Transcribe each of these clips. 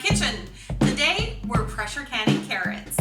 kitchen. Today, we're pressure canning carrots.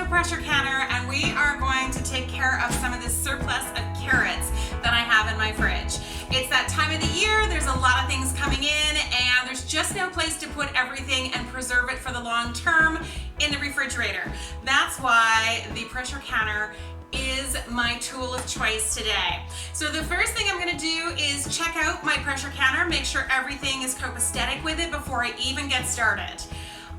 Pressure canner, and we are going to take care of some of this surplus of carrots that I have in my fridge. It's that time of the year, there's a lot of things coming in, and there's just no place to put everything and preserve it for the long term in the refrigerator. That's why the pressure canner is my tool of choice today. So the first thing I'm going to do is check out my pressure canner, make sure everything is copacetic with it before I even get started.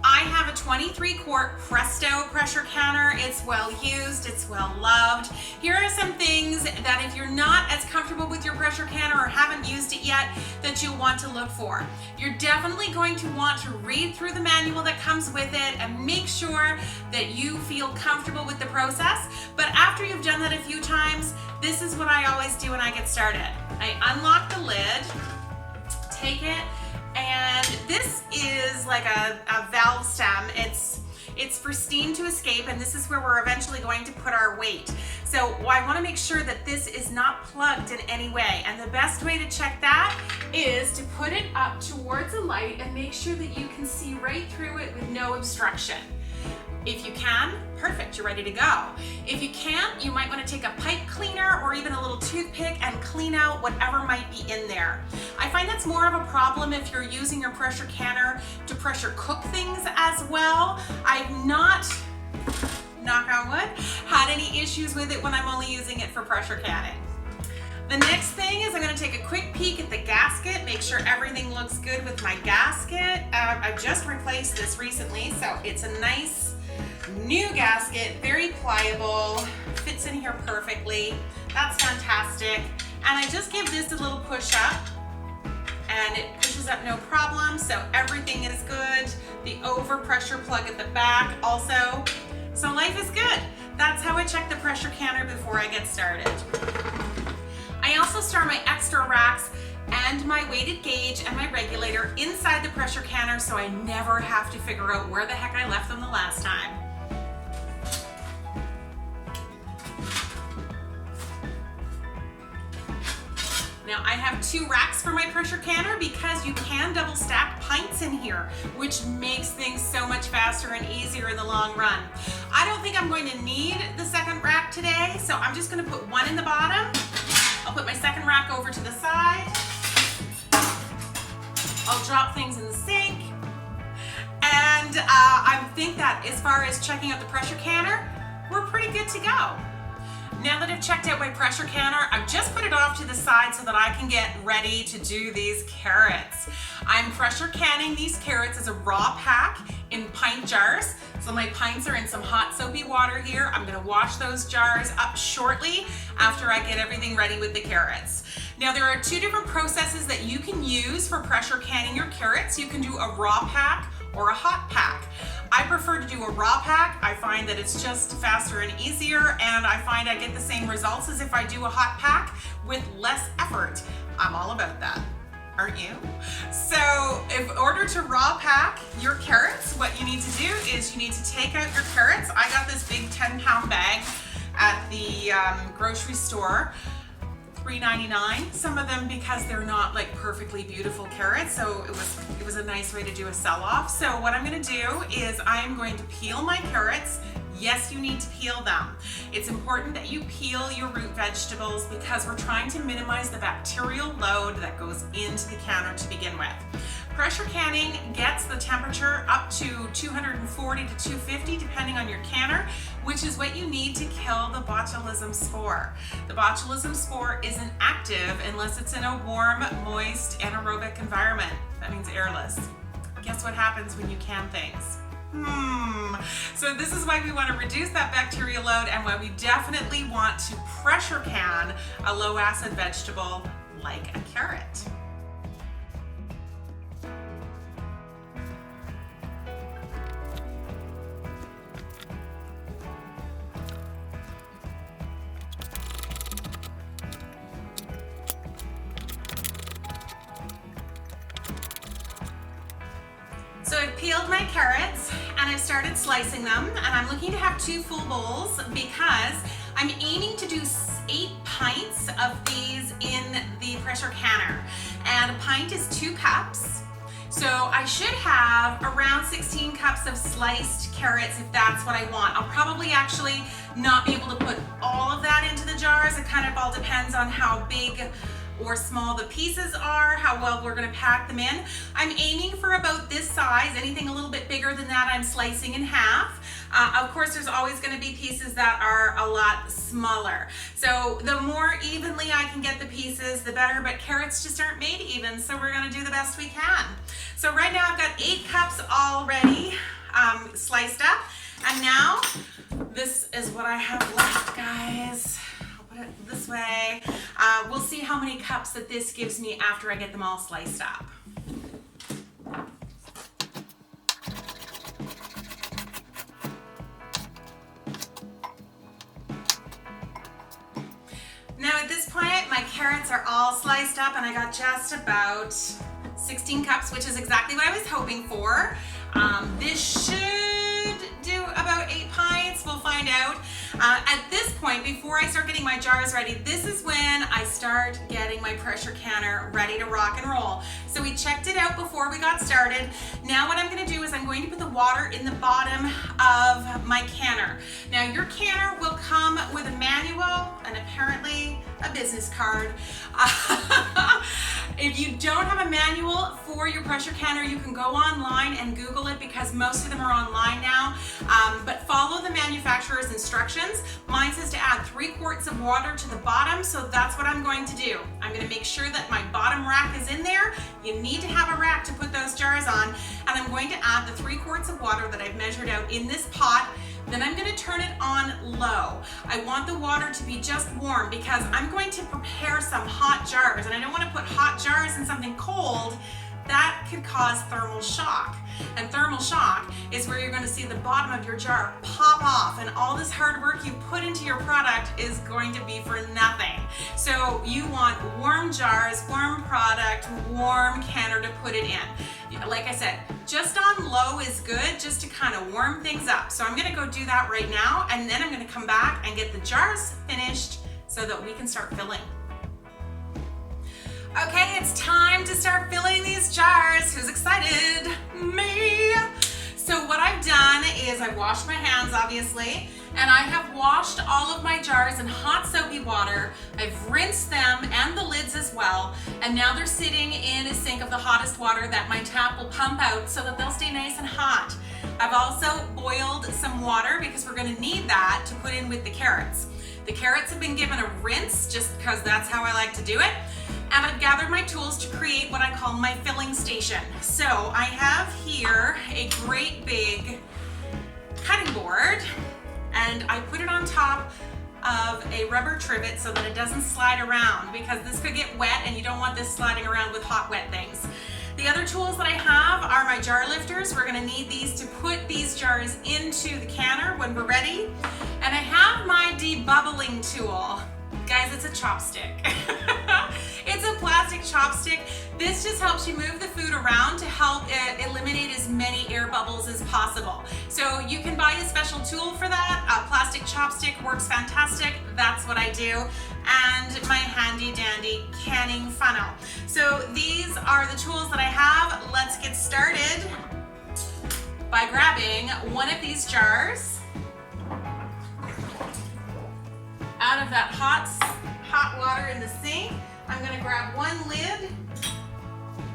I have a 23-quart Presto pressure canner. It's well used, it's well loved. Here are some things that if you're not as comfortable with your pressure canner or haven't used it yet, that you'll want to look for. You're definitely going to want to read through the manual that comes with it and make sure that you feel comfortable with the process. But after you've done that a few times, this is what I always do when I get started. I unlock the lid, take it, and this is like a valve stem. It's for steam to escape, and this is where we're eventually going to put our weight. So I want to make sure that this is not plugged in any way, and the best way to check that is to put it up towards a light and make sure that you can see right through it with no obstruction. If you can, perfect, you're ready to go. If you can't, you might want to take a pipe cleaner or even a little toothpick and clean out whatever might be in there. I find that's more of a problem if you're using your pressure canner to pressure cook things as well. I've not, knock on wood, had any issues with it when I'm only using it for pressure canning. The next thing is I'm going to take a quick peek at the gasket, make sure everything looks good with my gasket. I've just replaced this recently, so it's a nice new gasket, very pliable, fits in here perfectly. That's fantastic. And I just give this a little push up and it pushes up no problem, so everything is good. The overpressure plug at the back also. So life is good. That's how I check the pressure canner before I get started. I also store my extra racks and my weighted gauge and my regulator inside the pressure canner, so I never have to figure out where the heck I left them the last time. Now I have 2 racks for my pressure canner because you can double stack pints in here, which makes things so much faster and easier in the long run. I don't think I'm going to need the second rack today, so I'm just going to put one in the bottom. I'll put my second rack over to the side. I'll drop things in the sink. And I think that as far as checking out the pressure canner, we're pretty good to go. Now that I've checked out my pressure canner, I've just put it off to the side so that I can get ready to do these carrots. I'm pressure canning these carrots as a raw pack in pint jars. So my pints are in some hot soapy water here. I'm gonna wash those jars up shortly after I get everything ready with the carrots. Now there are 2 different processes that you can use for pressure canning your carrots. You can do a raw pack or a hot pack. I prefer to do a raw pack. I find that it's just faster and easier, and I find I get the same results as if I do a hot pack with less effort. I'm all about that, aren't you? So in order to raw pack your carrots, what you need to do is you need to take out your carrots. I got this big 10-pound bag at the grocery store. $3.99, some of them because they're not like perfectly beautiful carrots, so it was a nice way to do a sell-off. So what I'm going to do is I'm going to peel my carrots. Yes, you need to peel them. It's important that you peel your root vegetables because we're trying to minimize the bacterial load that goes into the canner to begin with. Pressure canning gets the temperature up to 240 to 250 depending on your canner, which is what you need to kill the botulism spore. The botulism spore isn't active unless it's in a warm, moist, anaerobic environment. That means airless. Guess what happens when you can things? So this is why we want to reduce that bacterial load and why we definitely want to pressure can a low acid vegetable like a carrot. So I've peeled my carrots and I've started slicing them, and I'm looking to have 2 full bowls because I'm aiming to do 8 pints of these in the pressure canner, and a pint is 2 cups. So I should have around 16 cups of sliced carrots if that's what I want. I'll probably actually not be able to put all of that into the jars. It kind of all depends on how big or small the pieces are, how well we're gonna pack them in. I'm aiming for about this size. Anything a little bit bigger than that, I'm slicing in half. Of course, there's always gonna be pieces that are a lot smaller. So the more evenly I can get the pieces, the better, but carrots just aren't made even, so we're gonna do the best we can. So right now I've got 8 cups already sliced up, and now this is what I have left, guys. This way. We'll see how many cups that this gives me after I get them all sliced up. Now at this point, my carrots are all sliced up and I got just about 16 cups, which is exactly what I was hoping for. This should do about 8 pints, we'll find out. At this point, before I start getting my jars ready, this is when I start getting my pressure canner ready to rock and roll. So we checked it out before we got started. Now what I'm gonna do is I'm going to put the water in the bottom of my canner. Now your canner will come with a manual and apparently a business card. If you don't have a manual for your pressure canner, you can go online and Google it because most of them are online now. But follow the manufacturer's instructions. Mine says to add 3 quarts of water to the bottom, so that's what I'm going to do. I'm going to make sure that my bottom rack is in there. You need to have a rack to put those jars on, and I'm going to add the 3 quarts of water that I've measured out in this pot. Then I'm going to turn it on low. I want the water to be just warm because I'm going to prepare some hot jars, and I don't want to put hot jars in something cold. That could cause thermal shock. And thermal shock is where you're going to see the bottom of your jar pop off, and all this hard work you put into your product is going to be for nothing. So you want warm jars, warm product, warm canner to put it in. Like I said, just on low is good, just to kind of warm things up. So I'm going to go do that right now, and then I'm going to come back and get the jars finished so that we can start filling. Okay, it's time to start filling these jars. Who's excited? Me! So what I've done is I've washed my hands, obviously, and I have washed all of my jars in hot soapy water. I've rinsed them and the lids as well, and now they're sitting in a sink of the hottest water that my tap will pump out so that they'll stay nice and hot. I've also boiled some water because we're going to need that to put in with the carrots. The carrots have been given a rinse just because that's how I like to do it. And I've gathered my tools to create what I call my filling station. So I have here a great big cutting board, and I put it on top of a rubber trivet so that it doesn't slide around, because this could get wet and you don't want this sliding around with hot, wet things. The other tools that I have are my jar lifters. We're gonna need these to put these jars into the canner when we're ready. And I have my debubbling tool. Guys, it's a chopstick. It's a plastic chopstick. This just helps you move the food around to help it eliminate as many air bubbles as possible. So you can buy a special tool for that. A plastic chopstick works fantastic. That's what I do. And my handy dandy canning funnel. So these are the tools that I have. Let's get started by grabbing one of these jars out of that hot water in the sink. I'm gonna grab one lid,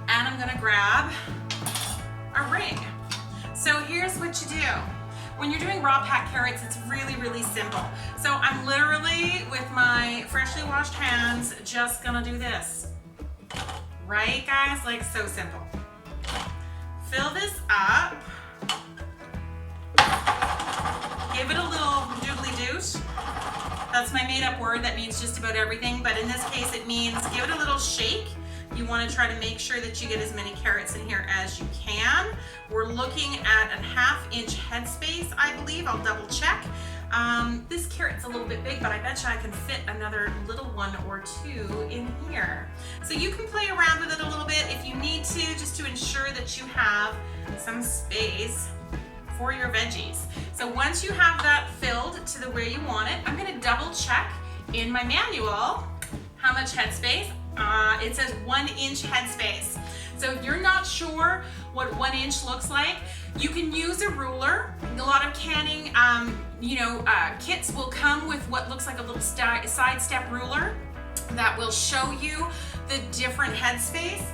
and I'm gonna grab a ring. So here's what you do. When you're doing raw packed carrots, it's really, really simple. So I'm literally, with my freshly washed hands, just gonna do this. Right, guys? Like, so simple. Fill this up give it a little doodly-doot. That's my made-up word that means just about everything, but in this case it means give it a little shake. You want to try to make sure that you get as many carrots in here as you can. We're looking at a 1/2 inch headspace, I believe. I'll double check. This carrot's a little bit big, but I bet you I can fit another little one or two in here. So you can play around with it a little bit if you need to, just to ensure that you have some space for your veggies. So once you have that filled to the way you want it, I'm gonna double check in my manual how much headspace. It says 1 inch headspace. So if you're not sure what 1 inch looks like, you can use a ruler. A lot of canning kits will come with what looks like a little side step ruler that will show you the different headspace.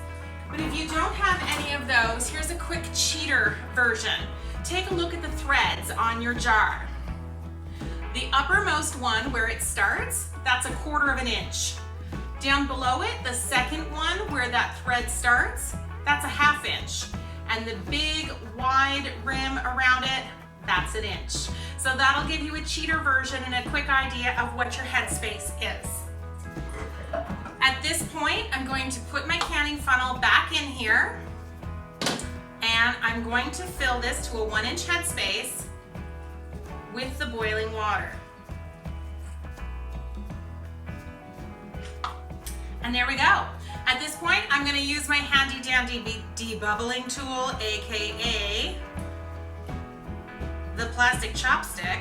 But if you don't have any of those, here's a quick cheater version. Take a look at the threads on your jar. The uppermost one where it starts, that's 1/4 inch. Down below it, the second one where that thread starts, that's 1/2 inch. And the big wide rim around it, that's 1 inch. So that'll give you a cheater version and a quick idea of what your headspace is. At this point, I'm going to put my canning funnel back in here, and I'm going to fill this to a 1 inch headspace with the boiling water. And there we go. At this point, I'm gonna use my handy dandy debubbling tool, AKA the plastic chopstick,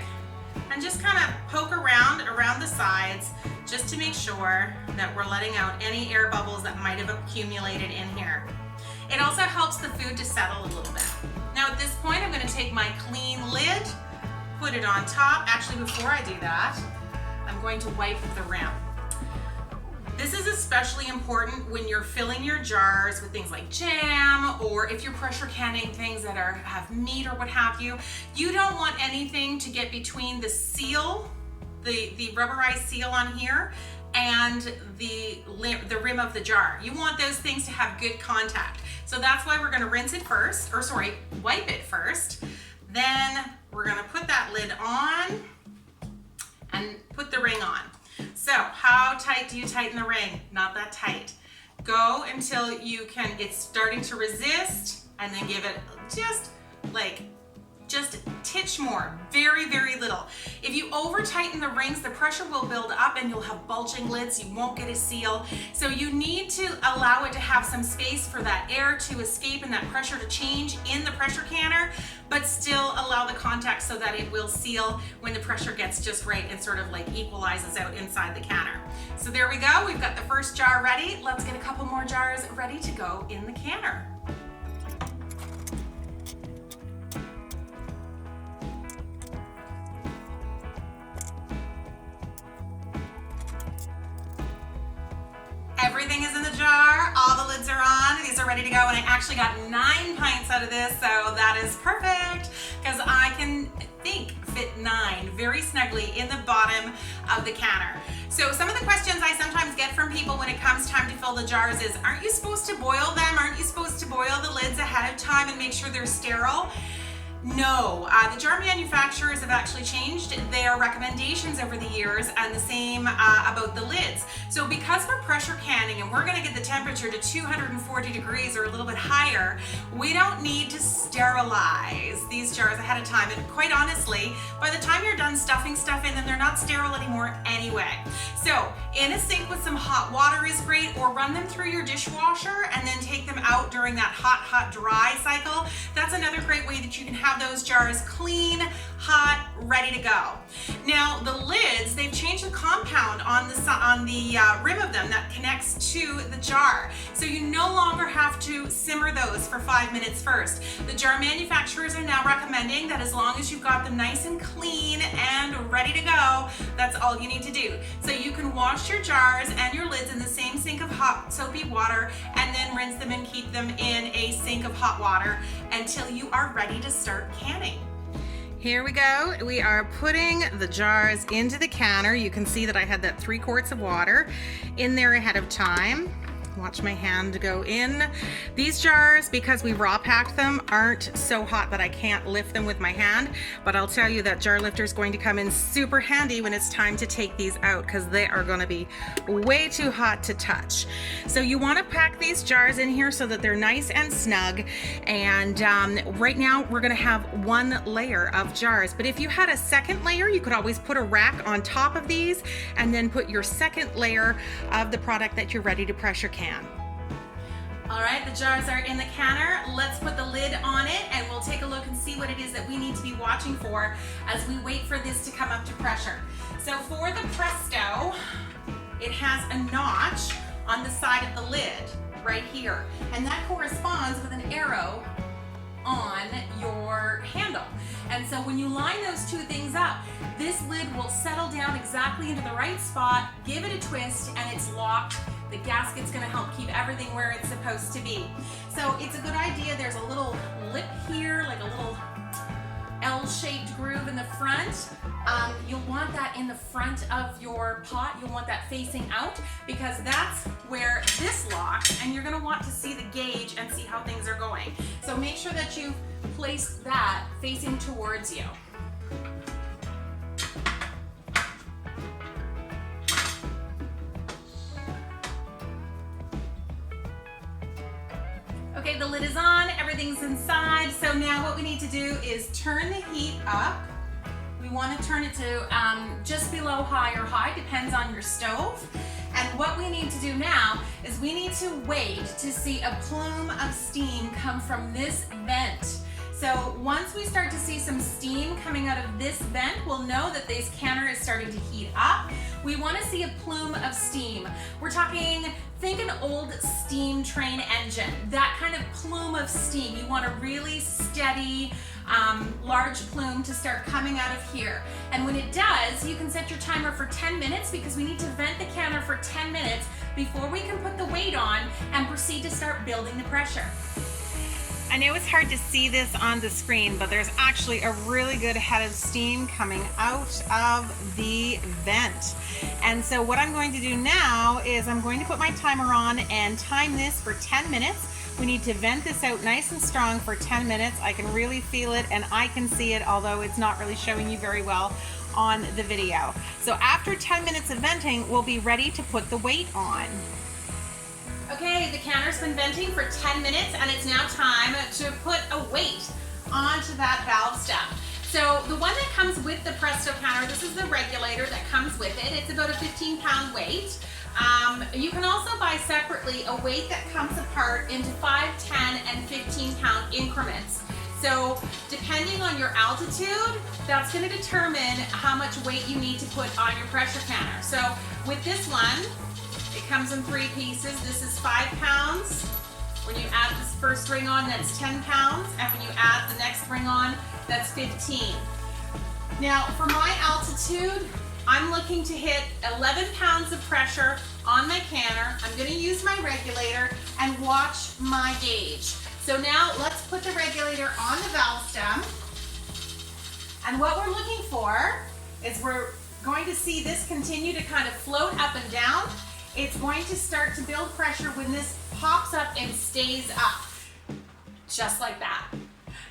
and just kind of poke around the sides just to make sure that we're letting out any air bubbles that might have accumulated in here. It also helps the food to settle a little bit. Now at this point, I'm gonna take my clean lid, put it on top. Actually, before I do that, I'm going to wipe the rim. This is especially important when you're filling your jars with things like jam, or if you're pressure canning things that have meat or what have you. You don't want anything to get between the seal, the rubberized seal on here, and the rim of the jar. You want those things to have good contact. So that's why we're gonna rinse it first, wipe it first. Then we're gonna put that lid on and put the ring on. So how tight do you tighten the ring? Not that tight. Go until it's starting to resist, and then give it just a titch more, very, very little. If you over tighten the rings, the pressure will build up and you'll have bulging lids, you won't get a seal. So you need to allow it to have some space for that air to escape and that pressure to change in the pressure canner, but still allow the contact so that it will seal when the pressure gets just right and sort of equalizes out inside the canner. So there we go, we've got the first jar ready. Let's get a couple more jars ready to go in the canner. Everything is in the jar, all the lids are on, these are ready to go, and I actually got 9 pints out of this, so that is perfect, because I can fit 9 very snugly in the bottom of the canner. So some of the questions I sometimes get from people when it comes time to fill the jars is, aren't you supposed to boil them? Aren't you supposed to boil the lids ahead of time and make sure they're sterile? No, the jar manufacturers have actually changed their recommendations over the years, and the same about the lids. So because we're pressure canning and we're gonna get the temperature to 240 degrees or a little bit higher, we don't need to sterilize these jars ahead of time. And quite honestly, by the time you're done stuffing stuff in them, they're not sterile anymore anyway. So in a sink with some hot water is great, or run them through your dishwasher and then take them out during that hot, dry cycle. That's another great way that you can have those jars clean, hot, ready to go. Now the lids, they've changed the compound on the rim of them that connects to the jar. So you no longer have to simmer those for 5 minutes first. The jar manufacturers are now recommending that as long as you've got them nice and clean and ready to go, that's all you need to do. So you can wash your jars and your lids in the same sink of hot soapy water, and then rinse them and keep them in a sink of hot water until you are ready to start canning. Here we go. We are putting the jars into the canner. You can see that I had that 3 quarts of water in there ahead of time. Watch my hand go in. These jars, because we raw packed them, aren't so hot that I can't lift them with my hand, but I'll tell you that jar lifter is going to come in super handy when it's time to take these out, because they are going to be way too hot to touch. So you want to pack these jars in here so that they're nice and snug, and right now we're going to have one layer of jars, but if you had a second layer, you could always put a rack on top of these and then put your second layer of the product that you're ready to pressure can. All right, the jars are in the canner. Let's put the lid on it and we'll take a look and see what it is that we need to be watching for as we wait for this to come up to pressure. So for the Presto, it has a notch on the side of the lid right here, and that corresponds with an arrow on your handle. And so when you line those two things up, this lid will settle down exactly into the right spot, give it a twist, and it's locked. The gasket's gonna help keep everything where it's supposed to be. So it's a good idea. There's a little lip here, like a little L-shaped groove in the front. You'll want that in the front of your pot. You'll want that facing out, because that's where this locks, and you're gonna want to see the gauge and see how things are going. So make sure that you place that facing towards you. Okay, the lid is on, everything's inside. So now what we need to do is turn the heat up. We want to turn it to just below high or high, depends on your stove. And what we need to do now is we need to wait to see a plume of steam come from this vent. So once we start to see some steam coming out of this vent, we'll know that this canner is starting to heat up. We want to see a plume of steam. We're talking, think an old steam train engine, that kind of plume of steam. You want a really steady, large plume to start coming out of here. And when it does, you can set your timer for 10 minutes, because we need to vent the canner for 10 minutes before we can put the weight on and proceed to start building the pressure. I know it's hard to see this on the screen, but there's actually a really good head of steam coming out of the vent. And so what I'm going to do now is I'm going to put my timer on and time this for 10 minutes. We need to vent this out nice and strong for 10 minutes. I can really feel it and I can see it, although it's not really showing you very well on the video. So after 10 minutes of venting, we'll be ready to put the weight on. Okay, the canner's been venting for 10 minutes and it's now time to put a weight onto that valve stem. So the one that comes with the Presto canner, this is the regulator that comes with it. It's about a 15-pound weight. You can also buy separately a weight that comes apart into 5, 10, and 15-pound increments. So depending on your altitude, that's going to determine how much weight you need to put on your pressure canner. So with this one, it comes in 3 pieces. This is 5 pounds. When you add this first ring on, that's 10 pounds. And when you add the next ring on, that's 15. Now, for my altitude, I'm looking to hit 11 pounds of pressure on my canner. I'm going to use my regulator and watch my gauge. So now let's put the regulator on the valve stem. And what we're looking for is we're going to see this continue to kind of float up and down. It's going to start to build pressure when this pops up and stays up, just like that.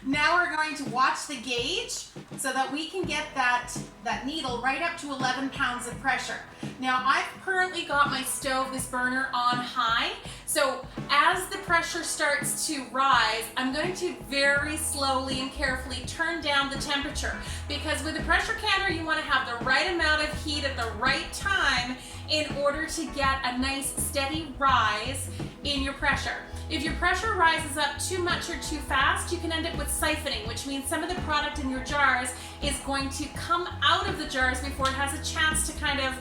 Now we're going to watch the gauge so that we can get that needle right up to 11 pounds of pressure. Now I've currently got my stove, this burner, on high. So as the pressure starts to rise, I'm going to very slowly and carefully turn down the temperature, because with a pressure canner, you want to have the right amount of heat at the right time in order to get a nice steady rise in your pressure. If your pressure rises up too much or too fast, you can end up with siphoning, which means some of the product in your jars is going to come out of the jars before it has a chance to kind of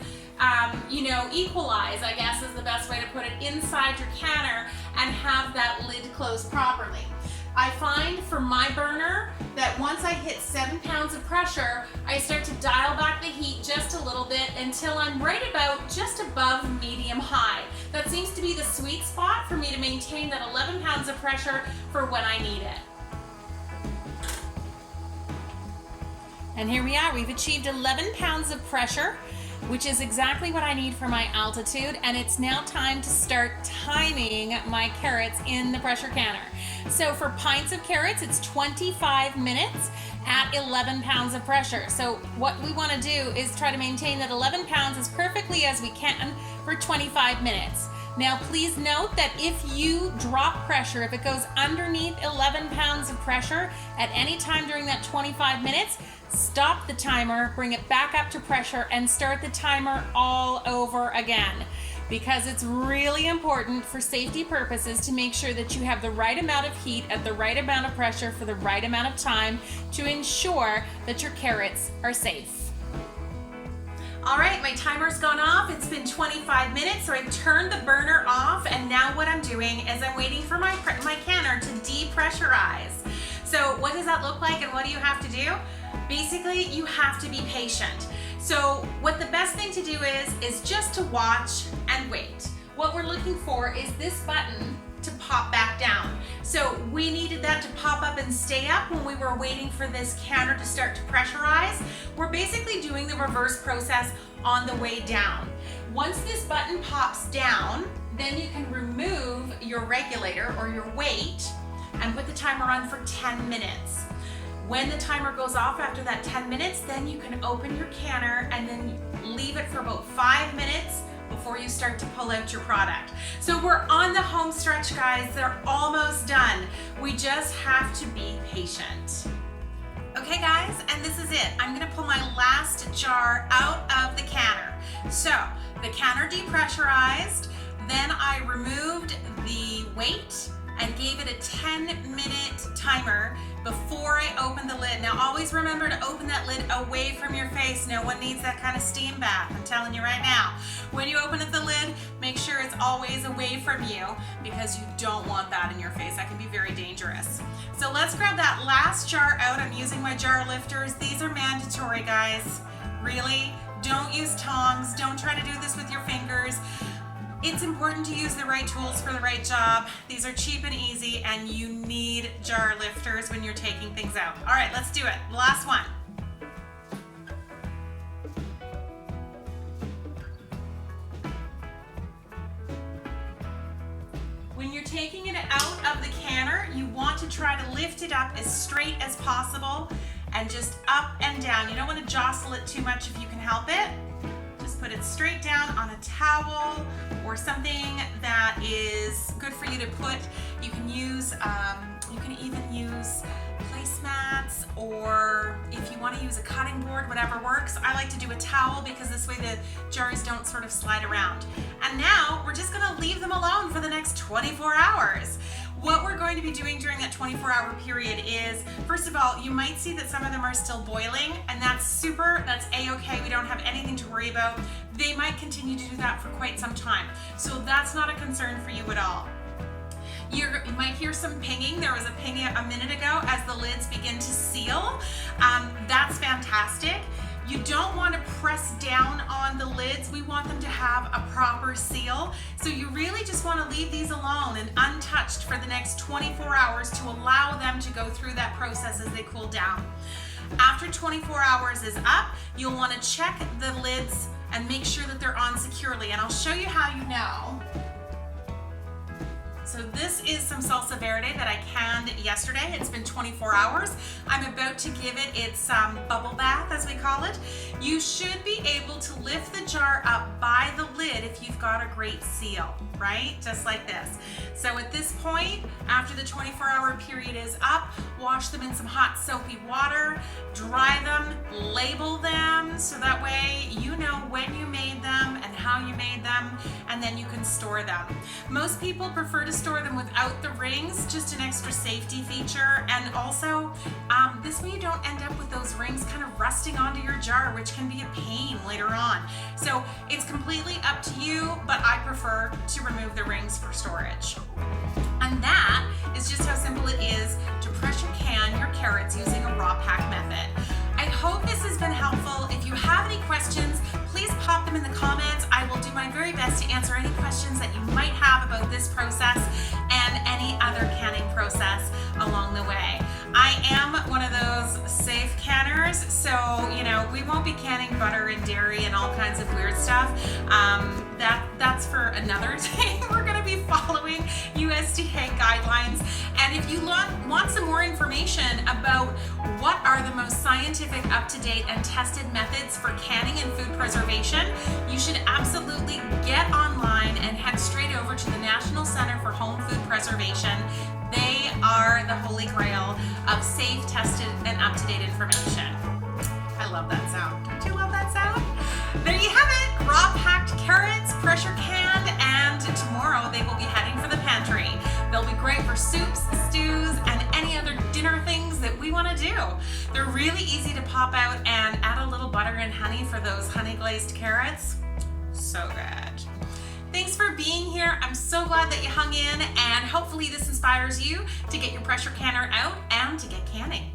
equalize, I guess is the best way to put it, inside your canner and have that lid closed properly. I find for my burner that once I hit 7 pounds of pressure, I start to dial back the heat just a little bit until I'm right about just above medium high. That seems to be the sweet spot for me to maintain that 11 pounds of pressure for when I need it. And here we are, we've achieved 11 pounds of pressure. which is exactly what I need for my altitude. And it's now time to start timing my carrots in the pressure canner. So for pints of carrots, it's 25 minutes at 11 pounds of pressure. So what we want to do is try to maintain that 11 pounds as perfectly as we can for 25 minutes. Now, please note that if you drop pressure, if it goes underneath 11 pounds of pressure at any time during that 25 minutes, stop the timer, bring it back up to pressure, and start the timer all over again. Because it's really important for safety purposes to make sure that you have the right amount of heat at the right amount of pressure for the right amount of time to ensure that your carrots are safe. All right, my timer's gone off. It's been 25 minutes, so I've turned the burner off, and now what I'm doing is I'm waiting for my canner to depressurize. So what does that look like, and what do you have to do? Basically, you have to be patient. So what the best thing to do is just to watch and wait. What we're looking for is this button to pop back down. So we needed that to pop up and stay up when we were waiting for this counter to start to pressurize. We're basically doing the reverse process on the way down. Once this button pops down, then you can remove your regulator or your weight and put the timer on for 10 minutes. When the timer goes off after that 10 minutes, then you can open your canner and then leave it for about 5 minutes before you start to pull out your product. So we're on the home stretch, guys. They're almost done. We just have to be patient. Okay, guys, and this is it. I'm gonna pull my last jar out of the canner. So the canner depressurized, then I removed the weight and gave it a 10-minute timer before I opened the lid. Now always remember to open that lid away from your face. No one needs that kind of steam bath, I'm telling you right now. When you open up the lid, make sure it's always away from you because you don't want that in your face. That can be very dangerous. So let's grab that last jar out. I'm using my jar lifters. These are mandatory, guys. Really, don't use tongs. Don't try to do this with your fingers. It's important to use the right tools for the right job. These are cheap and easy, and you need jar lifters when you're taking things out. All right, let's do it. Last one. When you're taking it out of the canner, you want to try to lift it up as straight as possible and just up and down. You don't want to jostle it too much if you can help it. Just put it straight down on a towel or something that is good for you to put. You can use, you can even use placemats, or if you want to use a cutting board, whatever works. I like to do a towel because this way the jars don't sort of slide around. And now we're just going to leave them alone for the next 24 hours. What we're going to be doing during that 24-hour period is, first of all, you might see that some of them are still boiling, and that's super, that's a-okay. We don't have anything to worry about. They might continue to do that for quite some time. So that's not a concern for you at all. You might hear some pinging. There was a ping a minute ago as the lids begin to seal. That's fantastic. You don't want to press down on the lids. We want them to have a proper seal. So you really just want to leave these alone and untouched for the next 24 hours to allow them to go through that process as they cool down. After 24 hours is up, you'll want to check the lids and make sure that they're on securely. And I'll show you how you know. So this is some salsa verde that I canned yesterday. It's been 24 hours. I'm about to give it its bubble bath, as we call it. You should be able to lift the jar up by the lid if you've got a great seal, right? Just like this. So at this point, after the 24-hour period is up, wash them in some hot soapy water, dry them, label them, so that way you know when you made them and how you made them, and then you can store them. Most people prefer to store them without the rings, just an extra safety feature, and also this way you don't end up with those rings kind of rusting onto your jar, which can be a pain later on. So it's completely up to you, but I prefer to remove the rings for storage. And that is just how simple it is to pressure can your carrots using a raw pack method. I hope this has been helpful. If you have any questions, please pop them in the comments. I will do my very best to answer any questions that you might have about this process and any other canning process along the way. I am one of those safe canners, so we won't be canning butter and dairy and all kinds of weird stuff. That's for another day. We're gonna be following USDA guidelines. And if you want some more information about what are the most scientific, up-to-date, and tested methods for canning and food preservation, you should absolutely get online and head straight over to the National Center for Home Food Preservation. They are the holy grail of safe, tested, and up-to-date information. I love that sound. Don't you love that sound? There you have it, raw packed carrots, pressure canned, and tomorrow they will be heading for the pantry. They'll be great for soups, stews, and any other dinner things that we want to do. They're really easy to pop out and add a little butter and honey for those honey glazed carrots. So good. Thanks for being here. I'm so glad that you hung in, and hopefully this inspires you to get your pressure canner out and to get canning.